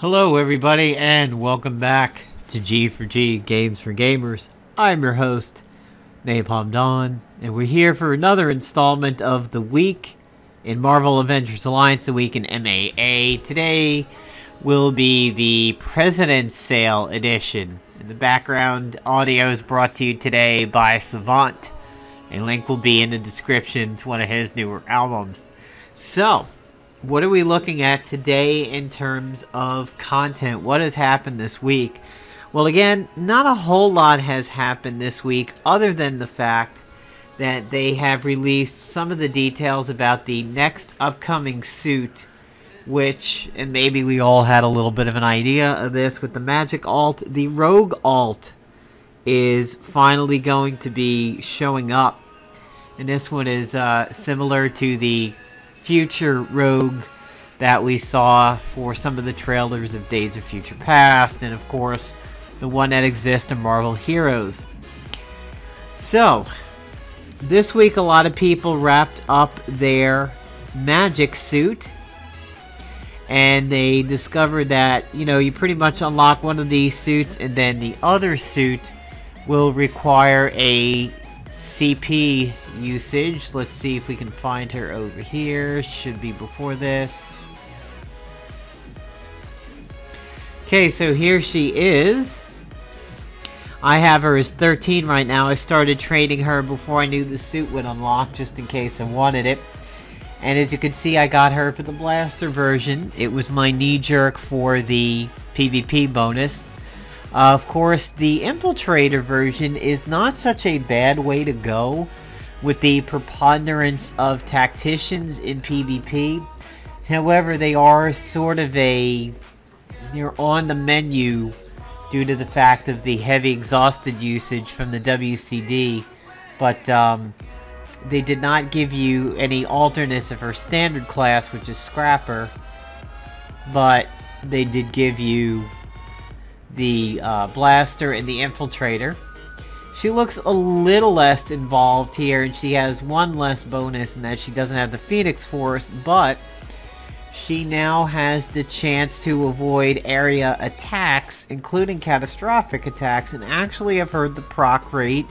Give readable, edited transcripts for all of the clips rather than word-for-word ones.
Hello everybody and welcome back to G for G, Games for Gamers. I'm your host, Napalm Dawn, and we're here for another installment of the week in Marvel Avengers Alliance, the week in MAA. Today will be the President's Sale edition. And the background audio is brought to you today by Savant. A link will be in the description to one of his newer albums. So, what are we looking at today in terms of content? What has happened this week? Well, again, not a whole lot has happened this week other than the fact that they have released some of the details about the next upcoming suit, which, and maybe we all had a little bit of an idea of this with the Magik alt, the Rogue alt is finally going to be showing up. And this one is similar to the future Rogue that we saw for some of the trailers of Days of Future Past, and of course the one that exists in Marvel Heroes. So this week a lot of people wrapped up their Magik suit, and they discovered that, you know, you pretty much unlock one of these suits and then the other suit will require a CP usage. Let's see if we can find her over here. Should be before this. Okay, so here she is. I have her as 13 right now. I started trading her before I knew the suit would unlock, just in case I wanted it. And as you can see, I got her for the blaster version. It was my knee-jerk for the PvP bonus. Of course, the Infiltrator version is not such a bad way to go with the preponderance of tacticians in PvP. However, they are sort of you're on the menu due to the fact of the heavy exhausted usage from the WCD, but they did not give you any alternates of her standard class, which is Scrapper, but they did give you the Blaster and the Infiltrator. She looks a little less involved here, and she has one less bonus in that she doesn't have the Phoenix Force, but she now has the chance to avoid area attacks, including catastrophic attacks, and actually I've heard the proc rate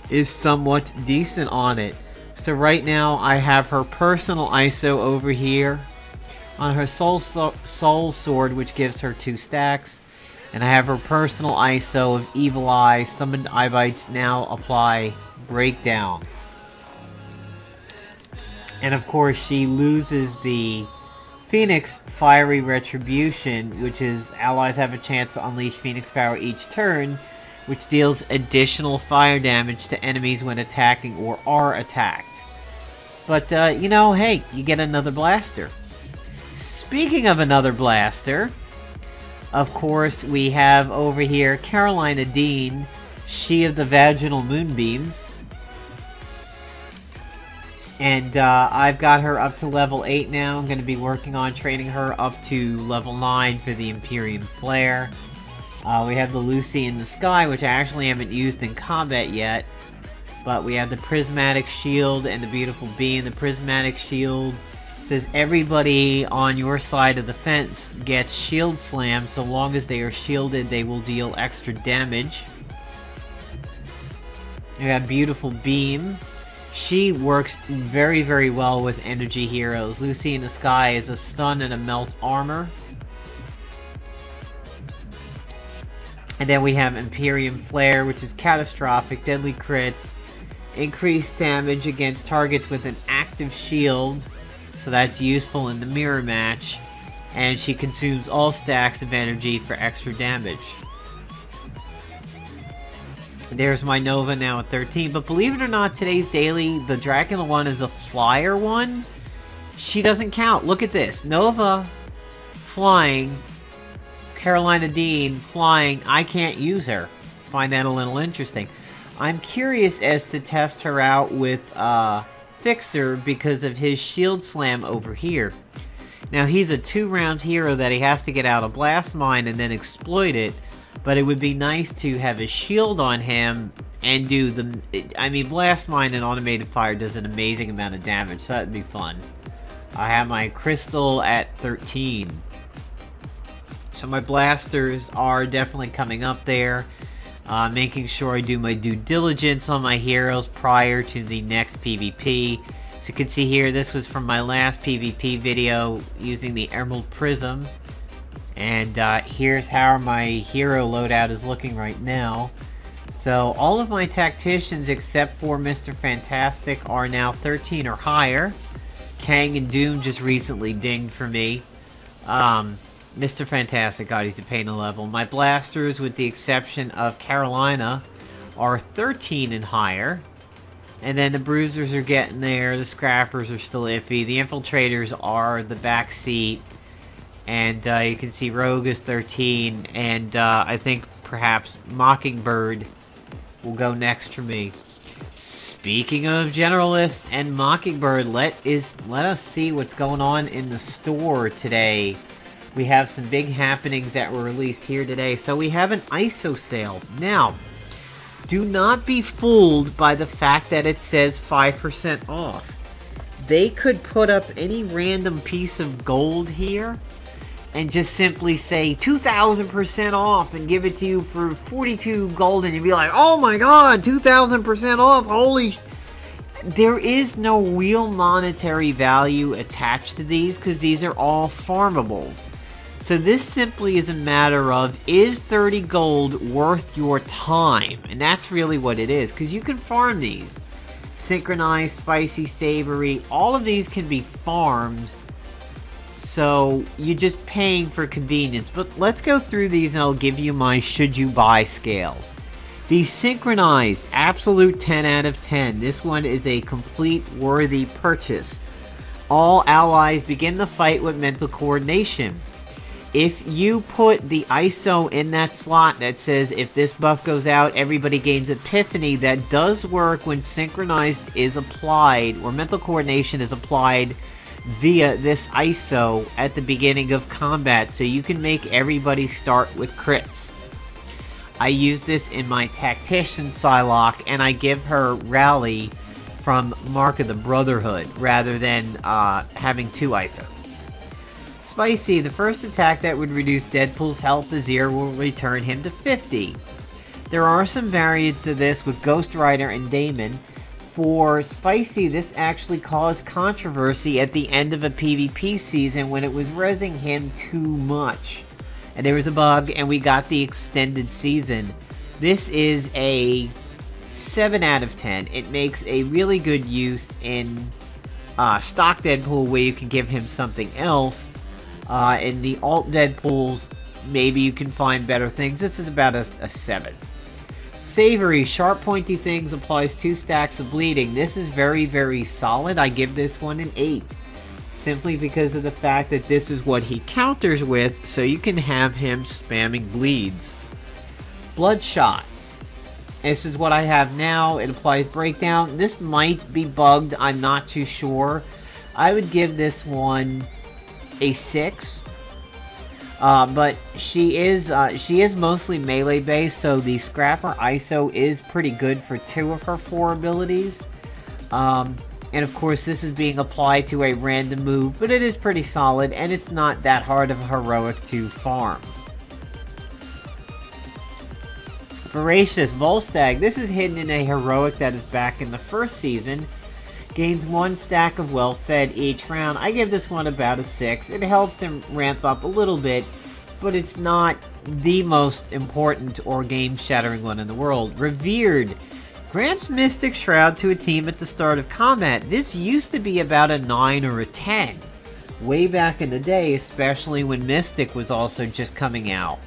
is somewhat decent on it. So right now I have her personal ISO over here on her Soul Sword, which gives her 2 stacks. And I have her personal ISO of Evil Eye. Summoned Eyebites now apply Breakdown. And of course she loses the Phoenix Fiery Retribution, which is allies have a chance to unleash Phoenix power each turn, which deals additional fire damage to enemies when attacking or are attacked. But, you know, hey, you get another blaster. Speaking of another blaster, of course, we have over here Carolina Dean, she of the Vaginal Moonbeams. And I've got her up to level 8 now. I'm going to be working on training her up to level 9 for the Imperium Flare. We have the Lucy in the Sky, which I actually haven't used in combat yet. But we have the Prismatic Shield and the Beautiful Beam. The Prismatic Shield says everybody on your side of the fence gets shield slam. So long as they are shielded, they will deal extra damage. We have Beautiful Beam. She works very, very well with energy heroes. Lucy in the Sky is a stun and a melt armor. And then we have Imperium Flare, which is catastrophic, deadly crits, increased damage against targets with an active shield. So that's useful in the mirror match. And she consumes all stacks of energy for extra damage. There's my Nova now at 13. But believe it or not, today's daily, the Dracula one is a flyer one. She doesn't count. Look at this. Nova flying. Carolina Dean flying. I can't use her. Find that a little interesting. I'm curious as to test her out with Fixer because of his shield slam over here. Now he's a 2-round hero that he has to get out a blast mine and then exploit it, but it would be nice to have a shield on him and do the... I mean, blast mine and automated fire does an amazing amount of damage, so that'd be fun. I have my crystal at 13. So my blasters are definitely coming up there. Making sure I do my due diligence on my heroes prior to the next PvP. So you can see here, this was from my last PvP video using the Emerald Prism. And here's how my hero loadout is looking right now. So all of my tacticians except for Mr. Fantastic are now 13 or higher. Kang and Doom just recently dinged for me. Mr. Fantastic, God, he's a pain to level. My blasters, with the exception of Carolina, are 13 and higher. And then the bruisers are getting there. The scrappers are still iffy. The infiltrators are the back seat. And you can see Rogue is 13. And I think perhaps Mockingbird will go next for me. Speaking of generalists and Mockingbird, let us see what's going on in the store today. We have some big happenings that were released here today. So we have an ISO sale. Now, do not be fooled by the fact that it says 5% off. They could put up any random piece of gold here and just simply say 2,000% off and give it to you for 42 gold, and you'd be like, oh my god, 2,000% off, holy There is no real monetary value attached to these because these are all farmables. So this simply is a matter of, is 30 gold worth your time? And that's really what it is, because you can farm these. Synchronized, spicy, savory, all of these can be farmed. So you're just paying for convenience. But let's go through these and I'll give you my should you buy scale. The synchronized, absolute 10 out of 10. This one is a complete worthy purchase. All allies begin the fight with mental coordination. If you put the ISO in that slot that says if this buff goes out, everybody gains epiphany, that does work when synchronized is applied, or mental coordination is applied via this ISO at the beginning of combat, so you can make everybody start with crits. I use this in my Tactician Psylocke, and I give her Rally from Mark of the Brotherhood, rather than having two ISOs. Spicy, the first attack that would reduce Deadpool's health to 0 will return him to 50. There are some variants of this with Ghost Rider and Damon. For Spicy, this actually caused controversy at the end of a PvP season when it was rezzing him too much. And there was a bug, and we got the extended season. This is a 7 out of 10. It makes a really good use in stock Deadpool, where you can give him something else. In the alt Deadpools, maybe you can find better things. This is about a 7. Savory, sharp pointy things, applies 2 stacks of bleeding. This is very, very solid. I give this one an 8. Simply because of the fact that this is what he counters with, so you can have him spamming bleeds. Bloodshot. This is what I have now. It applies breakdown. This might be bugged. I'm not too sure. I would give this one a 6. But she is mostly melee based, so the Scrapper ISO is pretty good for 2 of her 4 abilities. And of course this is being applied to a random move, but it is pretty solid, and it's not that hard of a heroic to farm. Voracious Volstagg, this is hidden in a heroic that is back in the first season. Gains 1 stack of well-fed each round. I give this one about a 6. It helps him ramp up a little bit, but it's not the most important or game-shattering one in the world. Revered. Grants Mystic Shroud to a team at the start of combat. This used to be about a 9 or a 10. Way back in the day, especially when Mystic was also just coming out.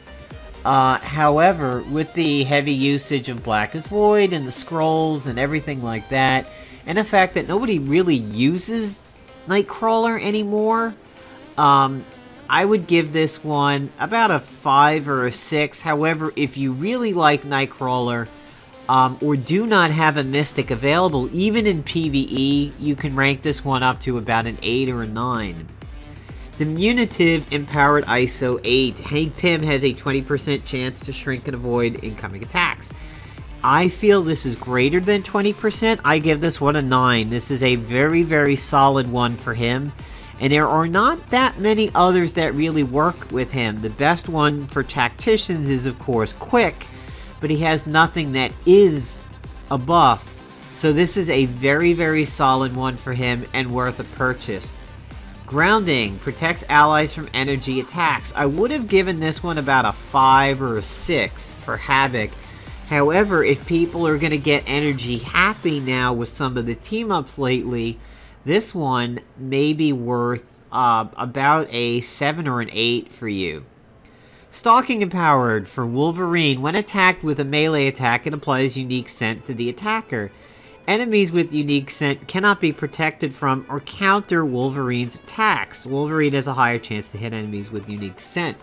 However, with the heavy usage of Blackest Void and the scrolls and everything like that, and the fact that nobody really uses Nightcrawler anymore, I would give this one about a 5 or a 6. However, if you really like Nightcrawler, or do not have a Mystic available, even in PvE, you can rank this one up to about an 8 or a 9. Diminutive Empowered ISO 8. Hank Pym has a 20% chance to shrink and avoid incoming attacks. I feel this is greater than 20%. I give this one a 9. This is a very, very solid one for him. And there are not that many others that really work with him. The best one for tacticians is, of course, quick, but he has nothing that is a buff. So this is a very, very solid one for him and worth a purchase. Grounding protects allies from energy attacks. I would have given this one about a 5 or a 6 for Havoc. However, if people are going to get energy happy now with some of the team-ups lately, this one may be worth about a 7 or an 8 for you. Stalking Empowered for Wolverine. When attacked with a melee attack, it applies unique scent to the attacker. Enemies with unique scent cannot be protected from or counter Wolverine's attacks. Wolverine has a higher chance to hit enemies with unique scent.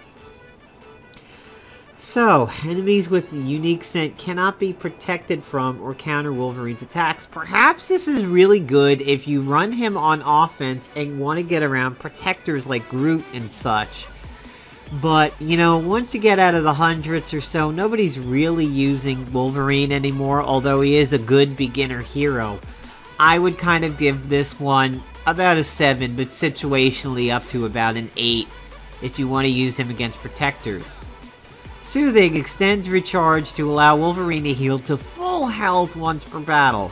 So, enemies with unique scent cannot be protected from or counter Wolverine's attacks. Perhaps this is really good if you run him on offense and want to get around protectors like Groot and such. But, you know, once you get out of the hundreds or so, nobody's really using Wolverine anymore, although he is a good beginner hero. I would kind of give this one about a 7, but situationally up to about an 8 if you want to use him against protectors. Soothing extends recharge to allow Wolverine to heal to full health once per battle.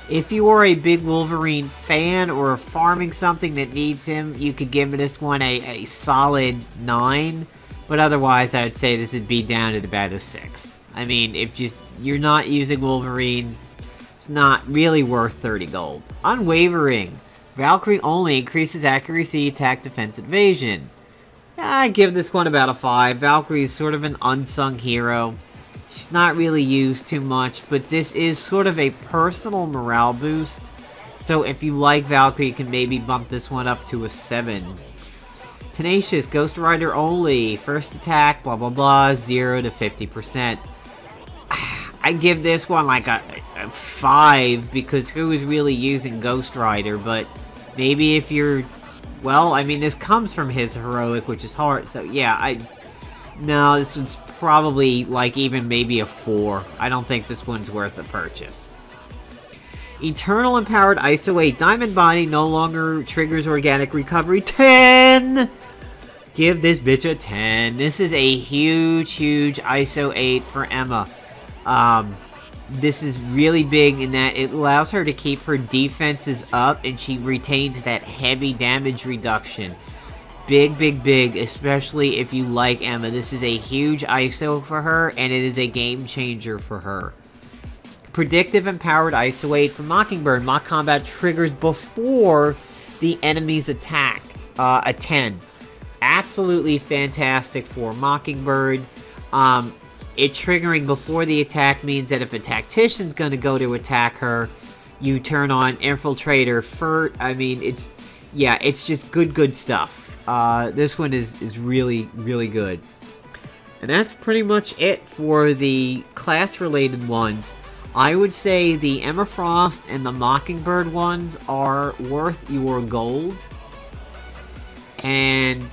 If you are a big Wolverine fan or farming something that needs him, you could give this one a solid 9. But otherwise, I would say this would be down at about a 6. I mean, if you're not using Wolverine, it's not really worth 30 gold. Unwavering. Valkyrie only increases accuracy, attack, defense, evasion. I give this one about a 5. Valkyrie is sort of an unsung hero. She's not really used too much, but this is sort of a personal morale boost. So if you like Valkyrie, you can maybe bump this one up to a 7. Tenacious, Ghost Rider only. First attack, blah blah blah, 0 to 50%. I give this one like a 5, because who is really using Ghost Rider? But maybe if you're... Well, I mean, this comes from his heroic, which is hard, so yeah, no, this one's probably, like, even maybe a 4. I don't think this one's worth a purchase. Eternal Empowered ISO 8. Diamond Body no longer triggers organic recovery. 10! Give this bitch a 10. This is a huge, huge ISO 8 for Emma. This is really big in that it allows her to keep her defenses up and she retains that heavy damage reduction. Big, big, big, especially if you like Emma. This is a huge ISO for her, and it is a game changer for her. Predictive Empowered ISO 8 for Mockingbird. Mock Combat triggers before the enemy's attack. A 10. Absolutely fantastic for Mockingbird. It triggering before the attack means that if a tactician's going to go to attack her, you turn on Infiltrator, Furt. I mean, it's just good stuff. This one is really, really good. And that's pretty much it for the class-related ones. I would say the Emma Frost and the Mockingbird ones are worth your gold. And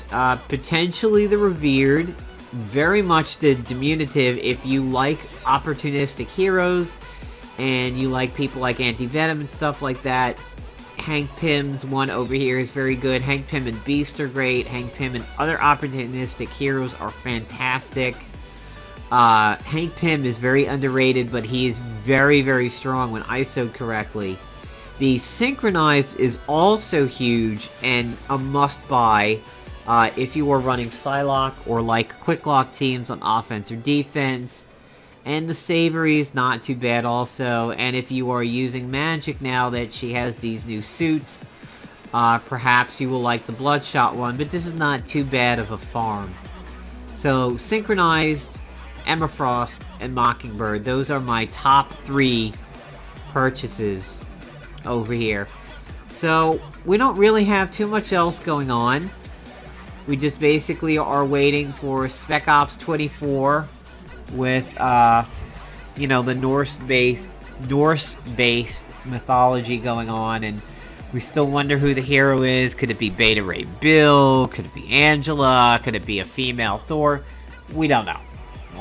potentially the Revered. Very much the diminutive if you like opportunistic heroes and you like people like Anti-Venom and stuff like that. Hank Pym's one over here is very good. Hank Pym and Beast are great. Hank Pym and other opportunistic heroes are fantastic. Hank Pym is very underrated, but he is very, very strong when ISO'd correctly. The Synchronized is also huge and a must-buy. If you are running Psylocke or like Quick Lock teams on offense or defense. And the Savory is not too bad also. And if you are using Magik now that she has these new suits, perhaps you will like the Bloodshot one. But this is not too bad of a farm. So Synchronized, Emma Frost, and Mockingbird. Those are my top 3 purchases over here. So we don't really have too much else going on. We just basically are waiting for Spec Ops 24 with, you know, the Norse-based mythology going on, and we still wonder who the hero is. Could it be Beta Ray Bill? Could it be Angela? Could it be a female Thor? We don't know.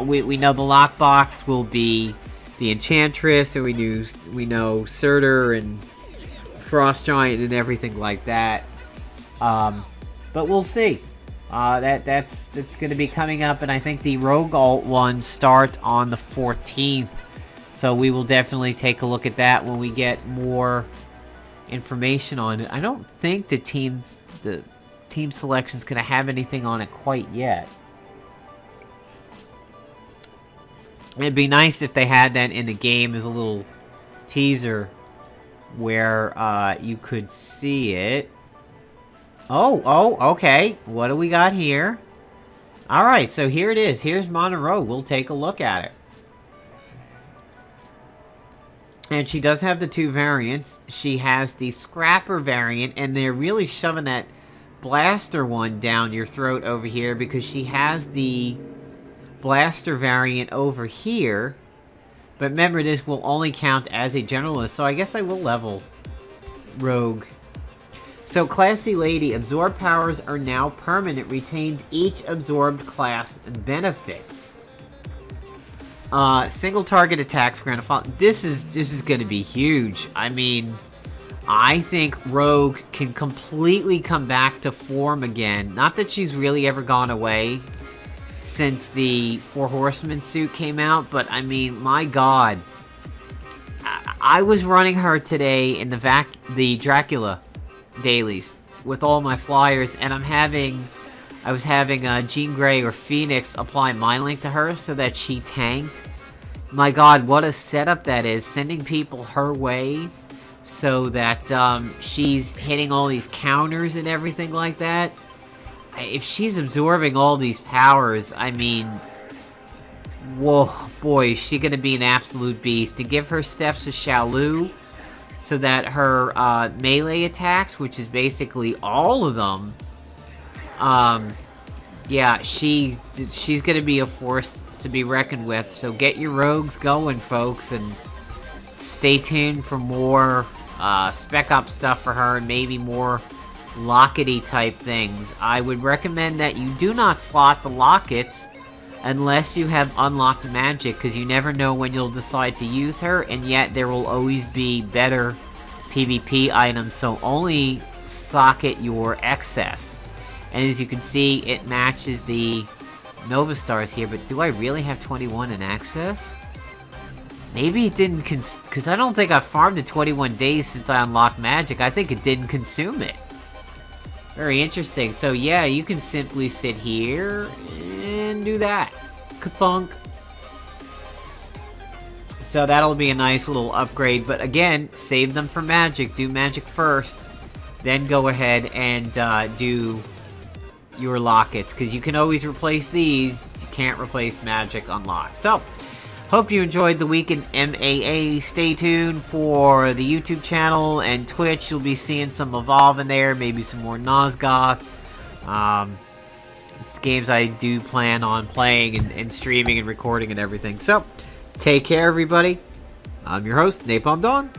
We know the lockbox will be the Enchantress, and we know Surtur and Frost Giant and everything like that. But we'll see. That's going to be coming up, and I think the Rogue Alt ones start on the 14th. So we will definitely take a look at that when we get more information on it. I don't think the team selection is going to have anything on it quite yet. It'd be nice if they had that in the game as a little teaser where you could see it. Oh, okay. What do we got here? Alright, so here it is. Here's Monroe. We'll take a look at it. And she does have the two variants. She has the Scrapper variant, and they're really shoving that Blaster one down your throat over here because she has the Blaster variant over here. But remember, this will only count as a generalist, so I guess I will level Rogue. So, Classy Lady, absorb powers are now permanent. Retains each absorbed class benefit. Single target attacks grant a fall. This is going to be huge. I mean, I think Rogue can completely come back to form again. Not that she's really ever gone away since the Four Horsemen suit came out, but I mean, my god. I was running her today in the Dracula dailies with all my flyers, and I was having Jean Grey or Phoenix apply Mind Link to her so that she tanked. My god, what a setup that is, sending people her way so that she's hitting all these counters and everything like that. If she's absorbing all these powers, I mean, whoa, boy, is she going to be an absolute beast. To give her steps to Shaolu so that her melee attacks, which is basically all of them, yeah, she's going to be a force to be reckoned with. So get your rogues going, folks, and stay tuned for more spec up stuff for her and maybe more lockety type things. I would recommend that you do not slot the lockets unless you have unlocked Magik, because you never know when you'll decide to use her, and yet there will always be better PvP items, so only socket your excess. And as you can see, it matches the Nova Stars here, but do I really have 21 in access? Maybe it didn't because I don't think I farmed it 21 days since I unlocked Magik. I think it didn't consume it. Very interesting. So yeah, you can simply sit here and do that. Ka-thunk. So that'll be a nice little upgrade. But again, save them for Magik. Do Magik first. Then go ahead and do your lockets. Because you can always replace these. You can't replace Magik unlocked. So, hope you enjoyed the week in MAA. Stay tuned for the YouTube channel and Twitch. You'll be seeing some Evolve in there, maybe some more Nosgoth. It's games I do plan on playing and streaming and recording and everything. So, take care, everybody. I'm your host, Napalm Dawn.